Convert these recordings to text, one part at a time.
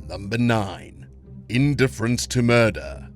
Number 9. Indifference to murder.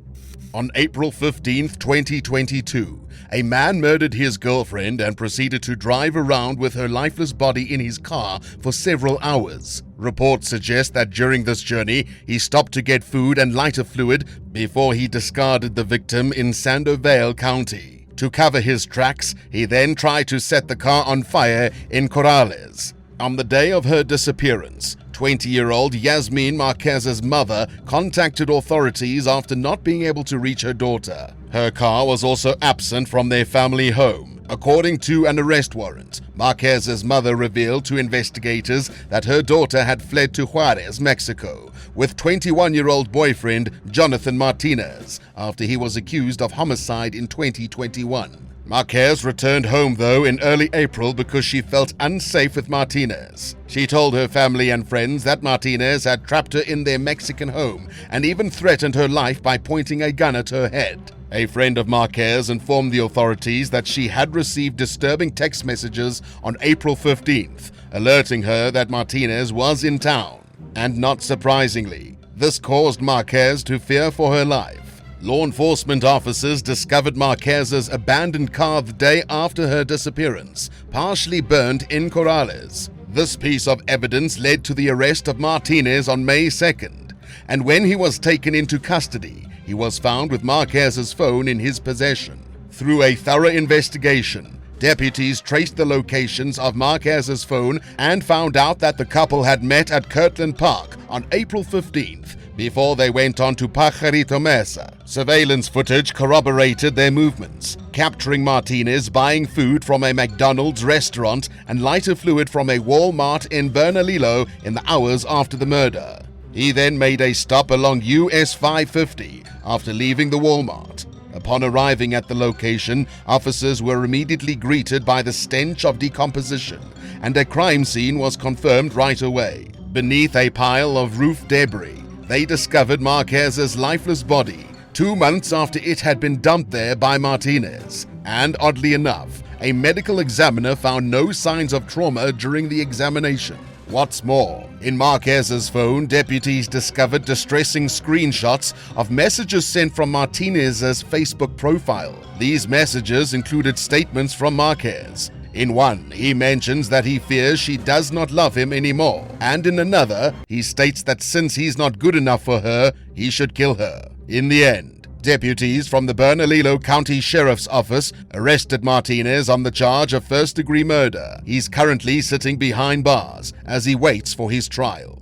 On April 15th, 2022, a man murdered his girlfriend and proceeded to drive around with her lifeless body in his car for several hours. Reports suggest that during this journey, he stopped to get food and lighter fluid before he discarded the victim in Sandoval County. To cover his tracks, he then tried to set the car on fire in Corrales. On the day of her disappearance, 20-year-old Yasmin Marquez's mother contacted authorities after not being able to reach her daughter. Her car was also absent from their family home. According to an arrest warrant, Marquez's mother revealed to investigators that her daughter had fled to Juarez, Mexico, with 21-year-old boyfriend Jonathan Martinez after he was accused of homicide in 2021. Marquez returned home, though, in early April because she felt unsafe with Martinez. She told her family and friends that Martinez had trapped her in their Mexican home and even threatened her life by pointing a gun at her head. A friend of Marquez informed the authorities that she had received disturbing text messages on April 15th, alerting her that Martinez was in town. And not surprisingly, this caused Marquez to fear for her life. Law enforcement officers discovered Marquez's abandoned car the day after her disappearance, partially burned in Corrales. This piece of evidence led to the arrest of Martinez on May 2nd, and when he was taken into custody, he was found with Marquez's phone in his possession. Through a thorough investigation, deputies traced the locations of Marquez's phone and found out that the couple had met at Kirtland Park on April 15th, before they went on to Pajarito Mesa. Surveillance footage corroborated their movements, capturing Martinez buying food from a McDonald's restaurant and lighter fluid from a Walmart in Bernalillo in the hours after the murder. He then made a stop along US 550 after leaving the Walmart. Upon arriving at the location, officers were immediately greeted by the stench of decomposition, and a crime scene was confirmed right away. Beneath a pile of roof debris, they discovered Marquez's lifeless body 2 months after it had been dumped there by Martinez. And oddly enough, a medical examiner found no signs of trauma during the examination. What's more, in Marquez's phone, deputies discovered distressing screenshots of messages sent from Martinez's Facebook profile. These messages included statements from Marquez. In one, he mentions that he fears she does not love him anymore, and in another, he states that since he's not good enough for her, he should kill her. In the end, deputies from the Bernalillo County Sheriff's Office arrested Martinez on the charge of first-degree murder. He's currently sitting behind bars as he waits for his trial.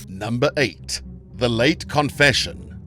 Number 8. The Late Confession.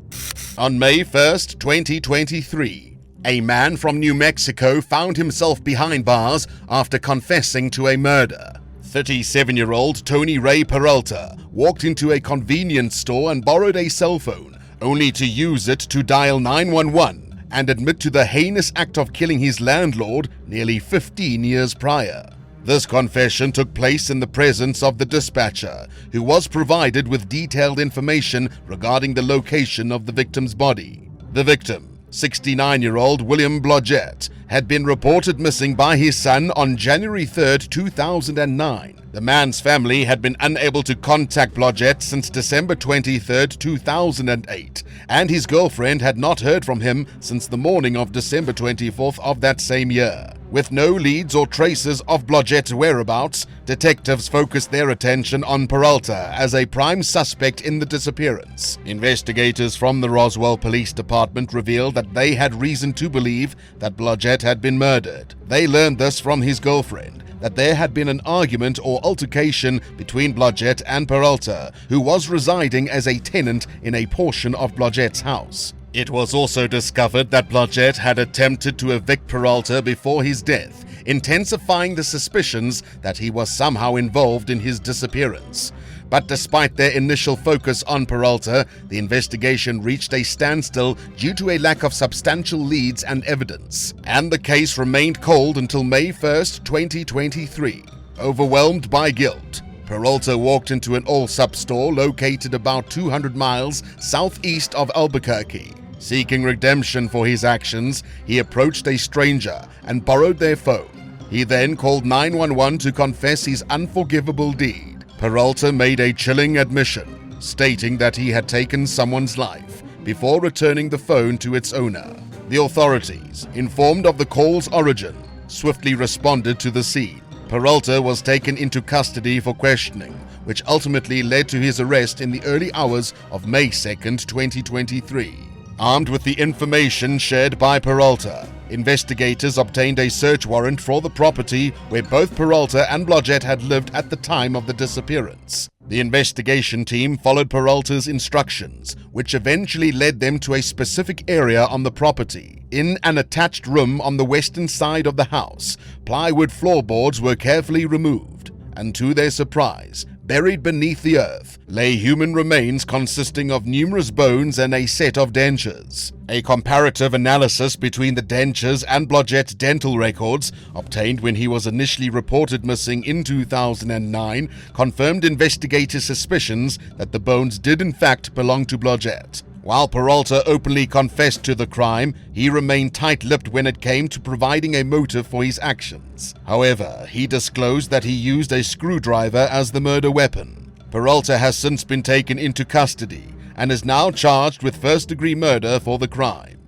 On May 1st, 2023, a man from New Mexico found himself behind bars after confessing to a murder. 37-year-old Tony Ray Peralta walked into a convenience store and borrowed a cell phone, only to use it to dial 911 and admit to the heinous act of killing his landlord nearly 15 years prior. This confession took place in the presence of the dispatcher, who was provided with detailed information regarding the location of the victim's body. The victim, 69-year-old William Blodgett, had been reported missing by his son on January 3, 2009. The man's family had been unable to contact Blodgett since December 23, 2008, and his girlfriend had not heard from him since the morning of December 24th of that same year. With no leads or traces of Blodgett's whereabouts, detectives focused their attention on Peralta as a prime suspect in the disappearance. Investigators from the Roswell Police Department revealed that they had reason to believe that Blodgett had been murdered. They learned this from his girlfriend, that there had been an argument or altercation between Blodgett and Peralta, who was residing as a tenant in a portion of Blodgett's house. It was also discovered that Blodgett had attempted to evict Peralta before his death, intensifying the suspicions that he was somehow involved in his disappearance. But despite their initial focus on Peralta, the investigation reached a standstill due to a lack of substantial leads and evidence, and the case remained cold until May 1st, 2023. Overwhelmed by guilt, Peralta walked into an Allsup store located about 200 miles southeast of Albuquerque. Seeking redemption for his actions, he approached a stranger and borrowed their phone. He then called 911 to confess his unforgivable deed. Peralta made a chilling admission, stating that he had taken someone's life before returning the phone to its owner. The authorities, informed of the call's origin, swiftly responded to the scene. Peralta was taken into custody for questioning, which ultimately led to his arrest in the early hours of May 2nd, 2023. Armed with the information shared by Peralta, investigators obtained a search warrant for the property where both Peralta and Blodgett had lived at the time of the disappearance. The investigation team followed Peralta's instructions, which eventually led them to a specific area on the property. In an attached room on the western side of the house, plywood floorboards were carefully removed, and to their surprise, buried beneath the earth lay human remains consisting of numerous bones and a set of dentures. A comparative analysis between the dentures and Blodgett's dental records, obtained when he was initially reported missing in 2009, confirmed investigators' suspicions that the bones did in fact belong to Blodgett. While Peralta openly confessed to the crime, he remained tight-lipped when it came to providing a motive for his actions. However, he disclosed that he used a screwdriver as the murder weapon. Peralta has since been taken into custody and is now charged with first-degree murder for the crime.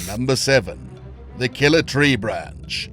Number 7. The Killer Tree Branch.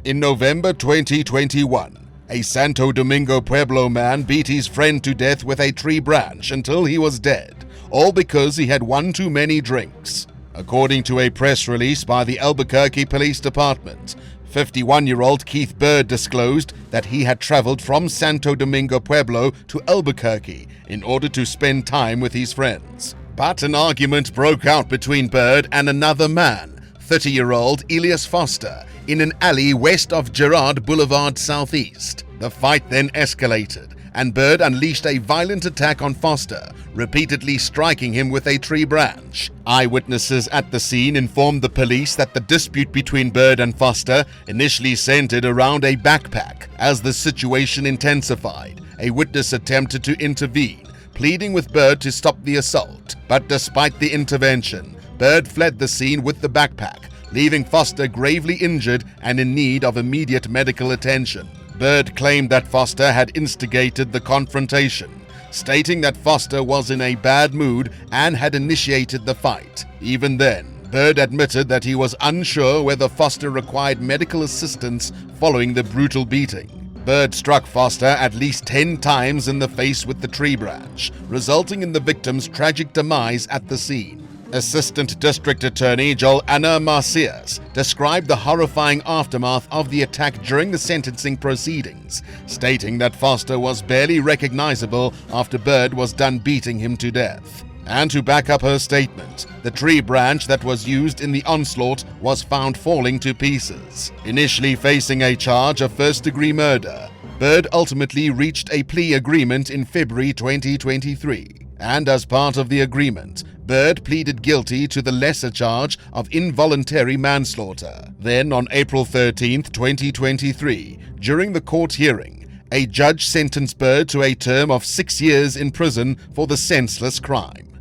In November 2021, a Santo Domingo Pueblo man beat his friend to death with a tree branch until he was dead, all because he had one too many drinks. According to a press release by the Albuquerque Police Department, 51-year-old Keith Bird disclosed that he had traveled from Santo Domingo Pueblo to Albuquerque in order to spend time with his friends. But an argument broke out between Bird and another man, 30-year-old Elias Foster, in an alley west of Girard Boulevard Southeast. The fight then escalated, and Bird unleashed a violent attack on Foster, repeatedly striking him with a tree branch. Eyewitnesses at the scene informed the police that the dispute between Bird and Foster initially centered around a backpack. As the situation intensified, a witness attempted to intervene, pleading with Bird to stop the assault. But despite the intervention, Bird fled the scene with the backpack, leaving Foster gravely injured and in need of immediate medical attention. Bird claimed that Foster had instigated the confrontation, stating that Foster was in a bad mood and had initiated the fight. Even then, Bird admitted that he was unsure whether Foster required medical assistance following the brutal beating. Bird struck Foster at least 10 times in the face with the tree branch, resulting in the victim's tragic demise at the scene. Assistant District Attorney Joel Anna Marcias described the horrifying aftermath of the attack during the sentencing proceedings, stating that Foster was barely recognizable after Bird was done beating him to death. And to back up her statement, the tree branch that was used in the onslaught was found falling to pieces. Initially facing a charge of first-degree murder, Bird ultimately reached a plea agreement in February 2023. And as part of the agreement, Bird pleaded guilty to the lesser charge of involuntary manslaughter. Then, on April 13, 2023, during the court hearing, a judge sentenced Bird to a term of 6 years in prison for the senseless crime.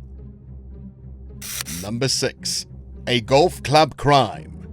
Number 6. A golf club crime.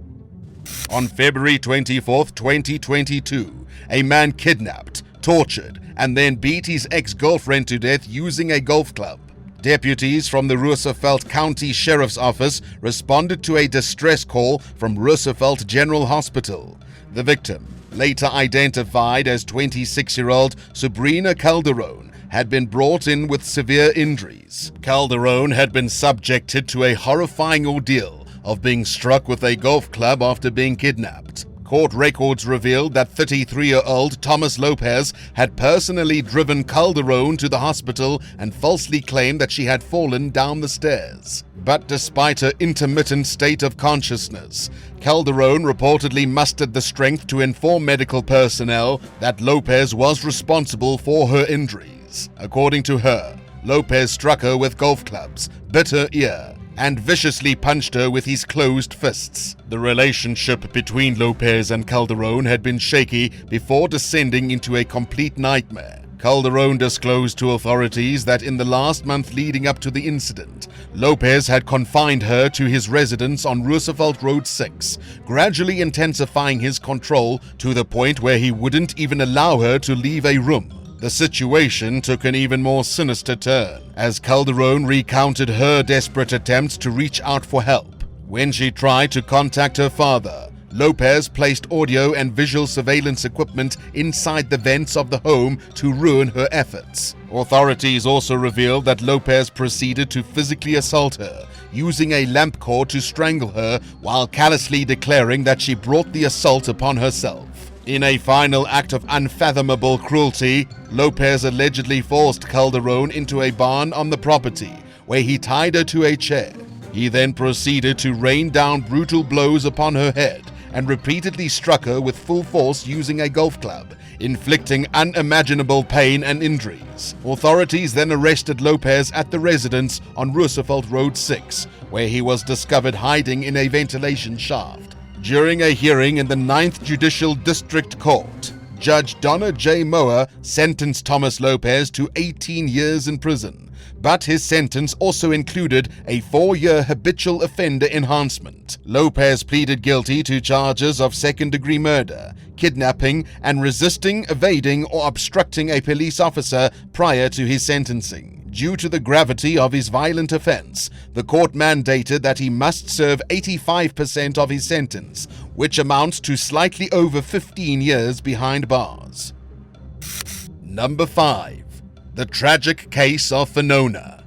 On February 24, 2022, a man kidnapped, tortured, and then beat his ex-girlfriend to death using a golf club. Deputies from the Roosevelt County Sheriff's Office responded to a distress call from Roosevelt General Hospital. The victim, later identified as 26-year-old Sabrina Calderon, had been brought in with severe injuries. Calderon had been subjected to a horrifying ordeal of being struck with a golf club after being kidnapped. Court records revealed that 33-year-old Thomas Lopez had personally driven Calderon to the hospital and falsely claimed that she had fallen down the stairs. But despite her intermittent state of consciousness, Calderon reportedly mustered the strength to inform medical personnel that Lopez was responsible for her injuries. According to her, Lopez struck her with golf clubs, bit her ear, and viciously punched her with his closed fists. The relationship between Lopez and Calderon had been shaky before descending into a complete nightmare. Calderon disclosed to authorities that in the last month leading up to the incident, Lopez had confined her to his residence on Roosevelt Road 6, gradually intensifying his control to the point where he wouldn't even allow her to leave a room. The situation took an even more sinister turn as Calderone recounted her desperate attempts to reach out for help. When she tried to contact her father, Lopez placed audio and visual surveillance equipment inside the vents of the home to ruin her efforts. Authorities also revealed that Lopez proceeded to physically assault her, using a lamp cord to strangle her while callously declaring that she brought the assault upon herself. In a final act of unfathomable cruelty, Lopez allegedly forced Calderone into a barn on the property, where he tied her to a chair. He then proceeded to rain down brutal blows upon her head and repeatedly struck her with full force using a golf club, inflicting unimaginable pain and injuries. Authorities then arrested Lopez at the residence on Roosevelt Road 6, where he was discovered hiding in a ventilation shaft. During a hearing in the 9th Judicial District Court, Judge Donna J. Moore sentenced Thomas Lopez to 18 years in prison, but his sentence also included a 4-year habitual offender enhancement. Lopez pleaded guilty to charges of second-degree murder, kidnapping, and resisting, evading, or obstructing a police officer prior to his sentencing. Due to the gravity of his violent offense, the court mandated that he must serve 85% of his sentence, which amounts to slightly over 15 years behind bars. Number 5. The tragic case of Fenona.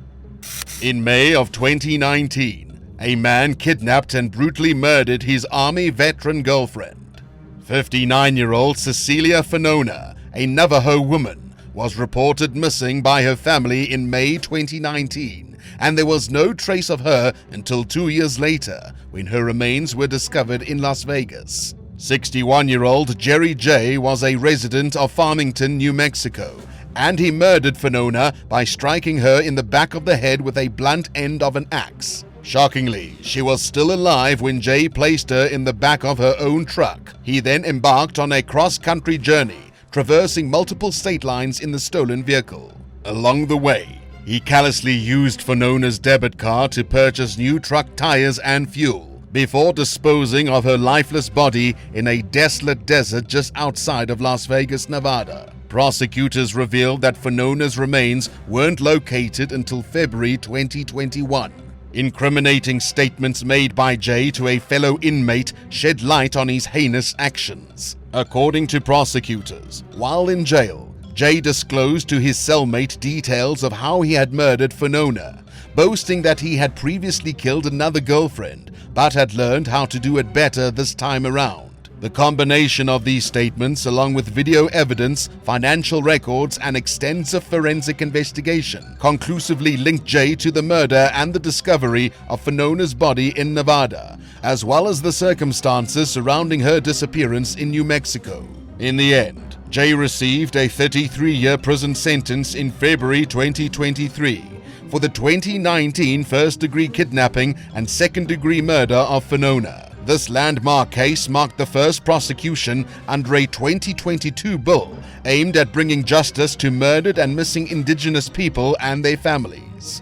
In May of 2019, a man kidnapped and brutally murdered his Army veteran girlfriend. 59-year-old Cecilia Fenona, a Navajo woman, was reported missing by her family in May 2019, and there was no trace of her until 2 years later, when her remains were discovered in Las Vegas. 61-year-old Jerry J. was a resident of Farmington, New Mexico, and he murdered Fenona by striking her in the back of the head with a blunt end of an axe. Shockingly, she was still alive when Jay placed her in the back of her own truck. He then embarked on a cross-country journey, traversing multiple state lines in the stolen vehicle. Along the way, he callously used Fenona's debit card to purchase new truck tires and fuel, before disposing of her lifeless body in a desolate desert just outside of Las Vegas, Nevada. Prosecutors revealed that Fenona's remains weren't located until February 2021. Incriminating statements made by Jay to a fellow inmate shed light on his heinous actions. According to prosecutors, while in jail, Jay disclosed to his cellmate details of how he had murdered Fenona, boasting that he had previously killed another girlfriend, but had learned how to do it better this time around. The combination of these statements, along with video evidence, financial records, and extensive forensic investigation, conclusively linked Jay to the murder and the discovery of Fenona's body in Nevada, as well as the circumstances surrounding her disappearance in New Mexico. In the end, Jay received a 33-year prison sentence in February 2023 for the 2019 first-degree kidnapping and second-degree murder of Fenona. This landmark case marked the first prosecution under a 2022 bill aimed at bringing justice to murdered and missing Indigenous people and their families.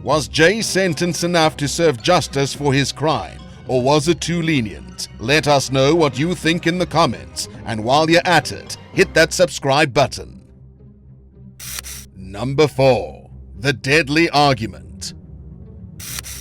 Was Jay's sentence enough to serve justice for his crime, or was it too lenient? Let us know what you think in the comments, and while you're at it, hit that subscribe button. Number 4. The Deadly Argument.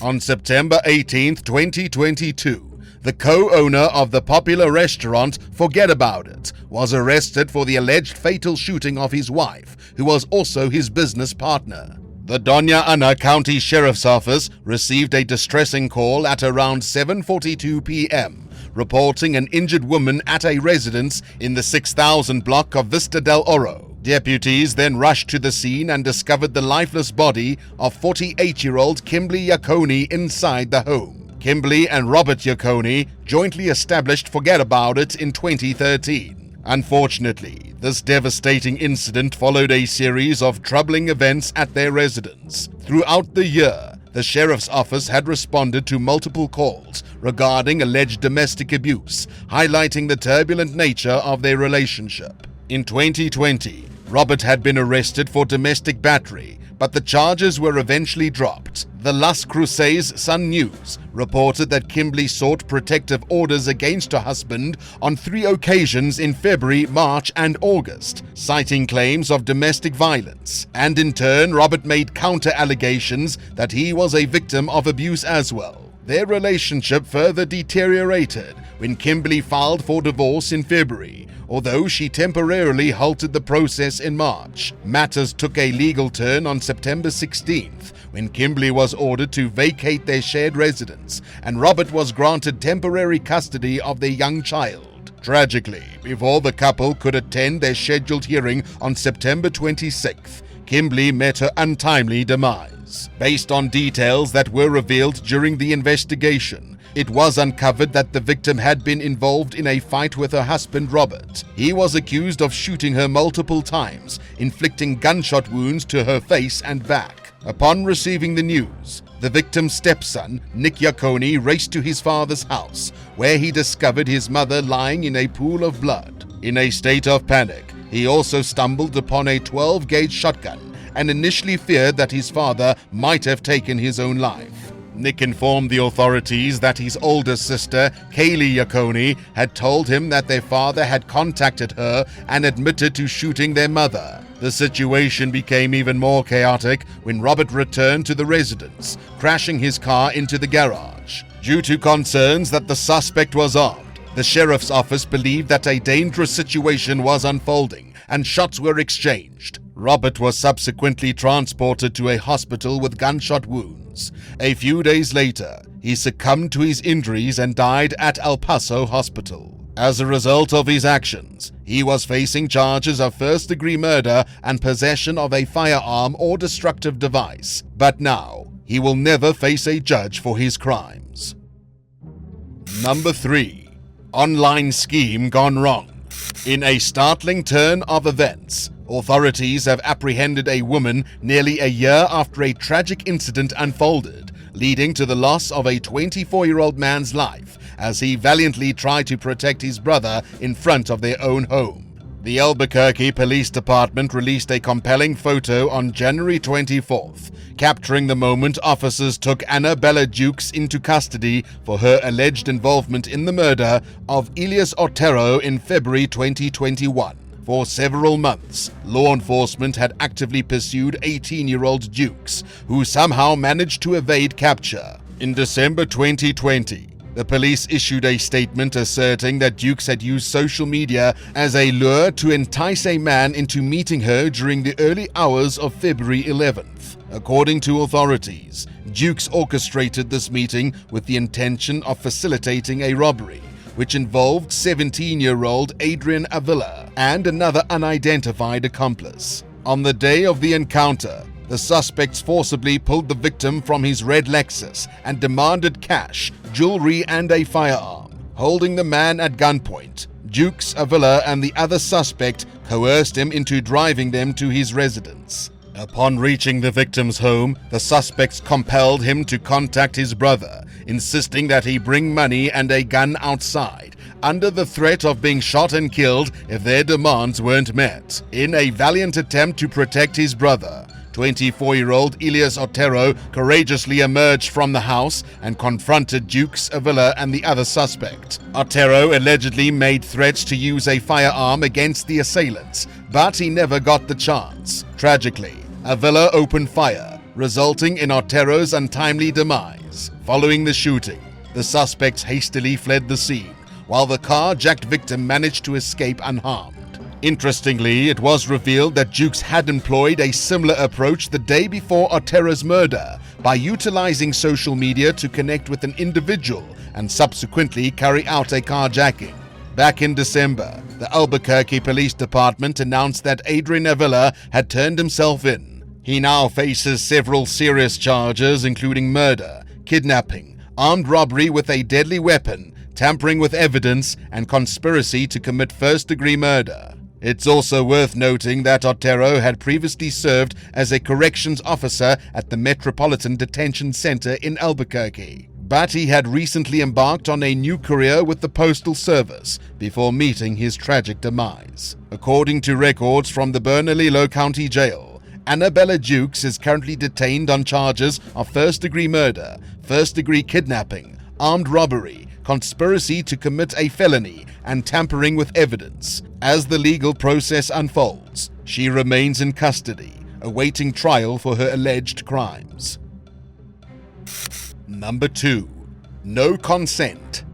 On September 18, 2022, the co-owner of the popular restaurant Forget About It was arrested for the alleged fatal shooting of his wife, who was also his business partner. The Doña Ana County Sheriff's Office received a distressing call at around 7:42 p.m., reporting an injured woman at a residence in the 6000 block of Vista del Oro. Deputies then rushed to the scene and discovered the lifeless body of 48-year-old Kimberly Yacone inside the home. Kimberly and Robert Yacone jointly established Forget About It in 2013. Unfortunately, this devastating incident followed a series of troubling events at their residence. Throughout the year, the sheriff's office had responded to multiple calls regarding alleged domestic abuse, highlighting the turbulent nature of their relationship. In 2020, Robert had been arrested for domestic battery, but the charges were eventually dropped. The Las Cruces Sun News reported that Kimberly sought protective orders against her husband on 3 occasions in February, March, and August, citing claims of domestic violence. And in turn, Robert made counter-allegations that he was a victim of abuse as well. Their relationship further deteriorated when Kimberly filed for divorce in February, although she temporarily halted the process in March. Matters took a legal turn on September 16th, when Kimberly was ordered to vacate their shared residence, and Robert was granted temporary custody of their young child. Tragically, before the couple could attend their scheduled hearing on September 26th, Kimberly met her untimely demise. Based on details that were revealed during the investigation, it was uncovered that the victim had been involved in a fight with her husband, Robert. He was accused of shooting her multiple times, inflicting gunshot wounds to her face and back. Upon receiving the news, the victim's stepson, Nick Iaconi, raced to his father's house, where he discovered his mother lying in a pool of blood. In a state of panic, he also stumbled upon a 12-gauge shotgun and initially feared that his father might have taken his own life. Nick informed the authorities that his older sister, Kaylee Iaconi, had told him that their father had contacted her and admitted to shooting their mother. The situation became even more chaotic when Robert returned to the residence, crashing his car into the garage. Due to concerns that the suspect was armed, the sheriff's office believed that a dangerous situation was unfolding and shots were exchanged. Robert was subsequently transported to a hospital with gunshot wounds. A few days later, he succumbed to his injuries and died at El Paso Hospital. As a result of his actions, he was facing charges of first-degree murder and possession of a firearm or destructive device. But now, he will never face a judge for his crimes. Number 3. Online scheme gone wrong. In a startling turn of events, authorities have apprehended a woman nearly a year after a tragic incident unfolded, leading to the loss of a 24-year-old man's life as he valiantly tried to protect his brother in front of their own home. The Albuquerque Police Department released a compelling photo on January 24th, capturing the moment officers took Annabella Dukes into custody for her alleged involvement in the murder of Elias Otero in February 2021. For several months, law enforcement had actively pursued 18-year-old Dukes, who somehow managed to evade capture. In December 2020, the police issued a statement asserting that Dukes had used social media as a lure to entice a man into meeting her during the early hours of February 11th. According to authorities, Dukes orchestrated this meeting with the intention of facilitating a robbery, which involved 17-year-old Adrian Avila and another unidentified accomplice. On the day of the encounter, the suspects forcibly pulled the victim from his red Lexus and demanded cash, jewelry, and a firearm. Holding the man at gunpoint, Dukes, Avila, and the other suspect coerced him into driving them to his residence. Upon reaching the victim's home, the suspects compelled him to contact his brother, insisting that he bring money and a gun outside, under the threat of being shot and killed if their demands weren't met. In a valiant attempt to protect his brother, 24-year-old Elias Otero courageously emerged from the house and confronted Dukes, Avila, and the other suspect. Otero allegedly made threats to use a firearm against the assailants, but he never got the chance. Tragically, Avila opened fire, resulting in Otero's untimely demise. Following the shooting, the suspects hastily fled the scene, while the carjacked victim managed to escape unharmed. Interestingly, it was revealed that Dukes had employed a similar approach the day before Otero's murder by utilizing social media to connect with an individual and subsequently carry out a carjacking. Back in December, the Albuquerque Police Department announced that Adrian Avila had turned himself in. He now faces several serious charges including murder, kidnapping, armed robbery with a deadly weapon, tampering with evidence, and conspiracy to commit first-degree murder. It's also worth noting that Otero had previously served as a corrections officer at the Metropolitan Detention Center in Albuquerque, but he had recently embarked on a new career with the Postal Service before meeting his tragic demise. According to records from the Bernalillo County Jail, Annabella Jukes is currently detained on charges of first-degree murder, first-degree kidnapping, armed robbery, conspiracy to commit a felony, and tampering with evidence. As the legal process unfolds, she remains in custody, awaiting trial for her alleged crimes. Number 2. No consent.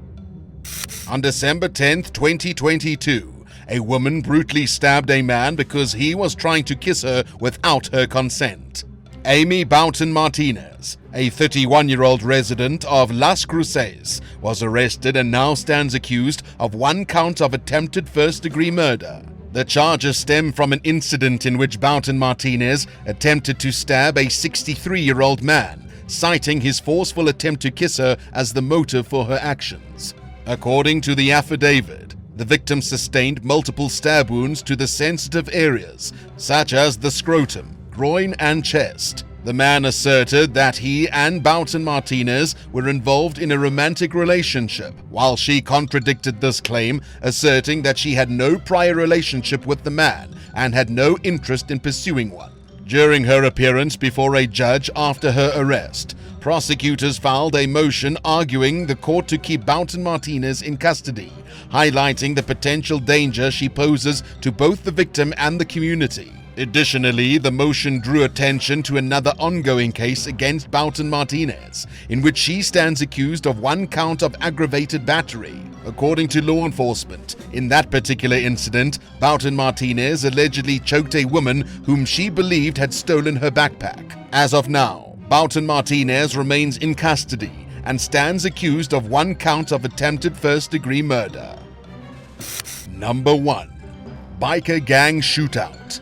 On December 10th, 2022, a woman brutally stabbed a man because he was trying to kiss her without her consent. Amy Boughton Martinez, a 31-year-old resident of Las Cruces, was arrested and now stands accused of 1 count of attempted first-degree murder. The charges stem from an incident in which Boughton Martinez attempted to stab a 63-year-old man, citing his forceful attempt to kiss her as the motive for her actions. According to the affidavit, the victim sustained multiple stab wounds to the sensitive areas, such as the scrotum, groin, and chest. The man asserted that he and Boughton Martinez were involved in a romantic relationship, while she contradicted this claim, asserting that she had no prior relationship with the man and had no interest in pursuing one. During her appearance before a judge after her arrest, prosecutors filed a motion arguing the court to keep Boughton Martinez in custody, highlighting the potential danger she poses to both the victim and the community. Additionally, the motion drew attention to another ongoing case against Boughton Martinez, in which she stands accused of 1 count of aggravated battery. According to law enforcement, in that particular incident, Boughton Martinez allegedly choked a woman whom she believed had stolen her backpack. As of now, Boughton Martinez remains in custody and stands accused of 1 count of attempted first-degree murder. Number 1. Biker Gang Shootout.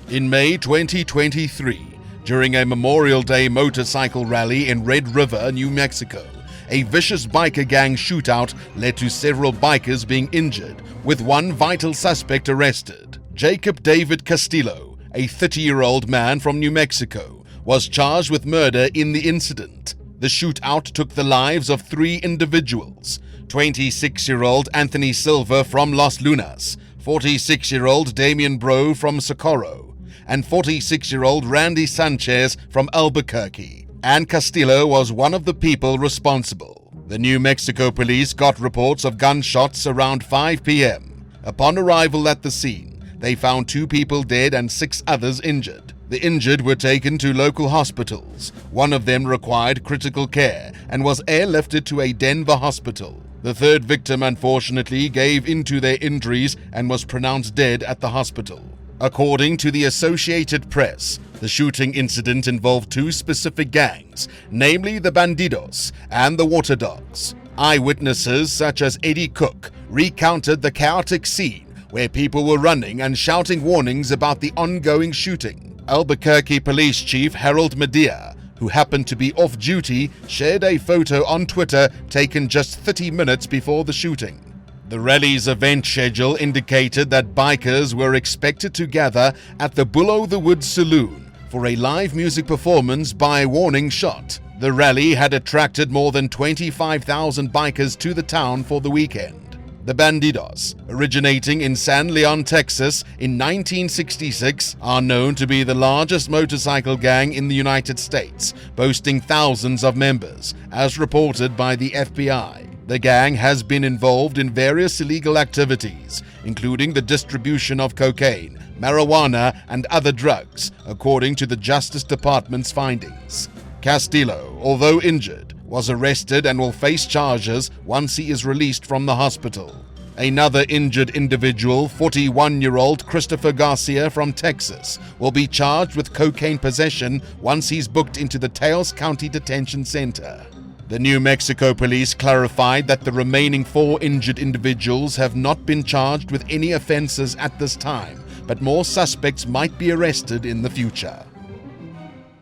In May 2023, during a Memorial Day motorcycle rally in Red River, New Mexico, a vicious biker gang shootout led to several bikers being injured, with one vital suspect arrested. Jacob David Castillo, a 30-year-old man from New Mexico, was charged with murder in the incident. The shootout took the lives of 3 individuals: 26-year-old Anthony Silva from Los Lunas, 46-year-old Damian Bro from Socorro, and 46-year-old Randy Sanchez from Albuquerque, and Castillo was one of the people responsible. The New Mexico police got reports of gunshots around 5 p.m. Upon arrival at the scene, they found 2 people dead and 6 others injured. The injured were taken to local hospitals. One of them required critical care and was airlifted to a Denver hospital. The 3rd victim unfortunately gave in to their injuries and was pronounced dead at the hospital. According to the Associated Press, the shooting incident involved 2 specific gangs, namely the Bandidos and the Water Dogs. Eyewitnesses such as Eddie Cook recounted the chaotic scene where people were running and shouting warnings about the ongoing shooting. Albuquerque Police Chief Harold Medea, who happened to be off duty, shared a photo on Twitter taken just 30 minutes before the shooting. The rally's event schedule indicated that bikers were expected to gather at the Below the Woods Saloon for a live music performance by Warning Shot. The rally had attracted more than 25,000 bikers to the town for the weekend. The Bandidos, originating in San Leon, Texas in 1966, are known to be the largest motorcycle gang in the United States, boasting thousands of members, as reported by the FBI. The gang has been involved in various illegal activities, including the distribution of cocaine, marijuana, and other drugs, according to the Justice Department's findings. Castillo, although injured, was arrested and will face charges once he is released from the hospital. Another injured individual, 41-year-old Christopher Garcia from Texas, will be charged with cocaine possession once he's booked into the Taos County Detention Center. The New Mexico police clarified that the remaining 4 injured individuals have not been charged with any offenses at this time, but more suspects might be arrested in the future.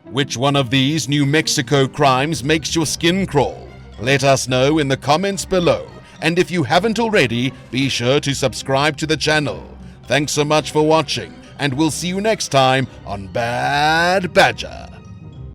Which one of these New Mexico crimes makes your skin crawl? Let us know in the comments below, and if you haven't already, be sure to subscribe to the channel. Thanks so much for watching, and we'll see you next time on Bad Badger.